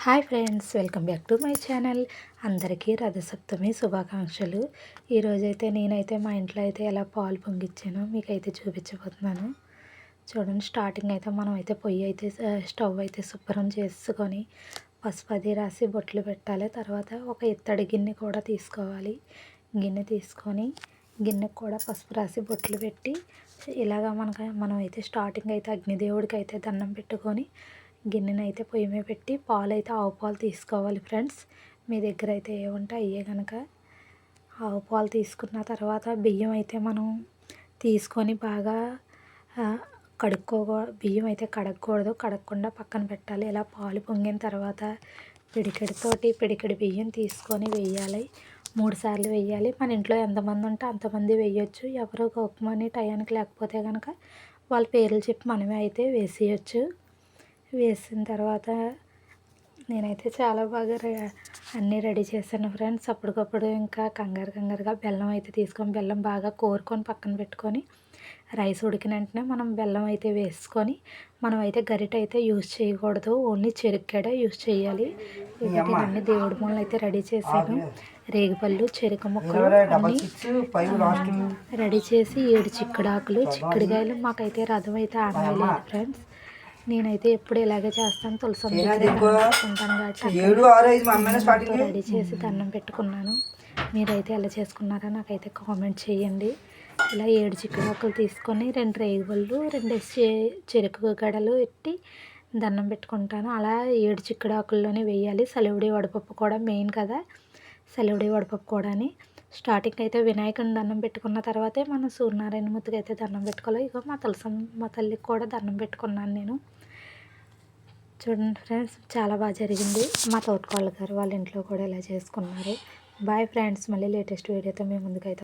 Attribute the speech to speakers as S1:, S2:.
S1: Hi friends, welcome back to my channel. అందరికీ రథసప్తమి శుభాకాంక్షలు. ఈరోజైతే నేనైతే మా ఇంట్లో అయితే ఎలా పాలు పొంగిచ్చానో మీకైతే చూపించబోతున్నాను. చూడండి, స్టార్టింగ్ అయితే మనం అయితే పొయ్యి అయితే స్టవ్ అయితే శుభ్రం చేసుకొని పసుపు అది రాసి బొట్లు పెట్టాలి. తర్వాత ఒక ఇత్తడి గిన్నె కూడా తీసుకోవాలి. గిన్నె తీసుకొని గిన్నెకు కూడా పసుపు రాసి బొట్లు పెట్టి ఇలాగా మనం అయితే స్టార్టింగ్ అయితే అగ్నిదేవుడికి అయితే దండం పెట్టుకొని గిన్నెను అయితే పొయ్యి మీద పెట్టి పాలు అయితే ఆవు పాలు తీసుకోవాలి ఫ్రెండ్స్. మీ దగ్గర అయితే ఏముంటే అయ్యే కనుక ఆవు పాలు తీసుకున్న తర్వాత బియ్యం అయితే మనం తీసుకొని బాగా బియ్యం అయితే కడగకూడదు, కడగకుండా పక్కన పెట్టాలి. ఇలా పాలు పొంగిన తర్వాత పిడికెడి బియ్యం తీసుకొని వేయాలి. 3 సార్లు వేయాలి. మన ఇంట్లో ఎంతమంది ఉంటే అంతమంది వేయొచ్చు. ఎవరు గోకమని టయానికి లేకపోతే కనుక వాళ్ళ పేర్లు చెప్పి మనమే అయితే వేసేయచ్చు. వేసిన తర్వాత నేనైతే చాలా బాగా అన్నీ రెడీ చేశాను ఫ్రెండ్స్. అప్పటికప్పుడు ఇంకా కంగారుగా బెల్లం అయితే తీసుకొని బెల్లం బాగా కోరుకొని పక్కన పెట్టుకొని రైస్ ఉడికిన వెంటనే మనం బెల్లం అయితే వేసుకొని మనం అయితే గరిట అయితే యూజ్ చేయకూడదు, ఓన్లీ చెరుక్కాడే యూజ్ చేయాలి. ఇవి అన్ని దేవుడి మూలలు అయితే రెడీ చేశాను. రేగిపళ్ళు, చెరుకు ముక్కలు అన్నీ రెడీ చేసి 7 చిక్కుడుకాయలు మాకైతే రథం అయితే ఆనవేయలేదు ఫ్రెండ్స్. నేనైతే ఎప్పుడు ఇలాగే చేస్తాను. తులసమ్మ పెట్టుకుంటాను కాబట్టి రెడీ చేసి దండం పెట్టుకున్నాను. మీరైతే ఎలా చేసుకున్నారో నాకైతే కామెంట్ చేయండి. ఇలా 7 చిక్కుడాకులు తీసుకొని 2 రేగిపళ్ళు, 2 చెరుకు గడలు పెట్టి దండం పెట్టుకుంటాను. అలా 7 చిక్కుడాకుల్లోనే వేయాలి. సలివిడి వడపప్పు కూడా మెయిన్ కదా, సలివిడి వడపప్పు కూడాని. స్టార్టింగ్ అయితే వినాయకుని దండం పెట్టుకున్న తర్వాతే మనం సూర్యనారాయణ మూర్తికి అయితే దండం పెట్టుకోవాలి. ఇక మా తల్లికి కూడా దండం పెట్టుకున్నాను నేను. చూడండి ఫ్రెండ్స్, చాలా బాగా జరిగింది. మా తోటకోళ్ళ గారు వాళ్ళ ఇంట్లో కూడా ఇలా చేసుకున్నారు. బాయ్ ఫ్రెండ్స్, మళ్ళీ లేటెస్ట్ వీడియోతో మీ ముందుకైతే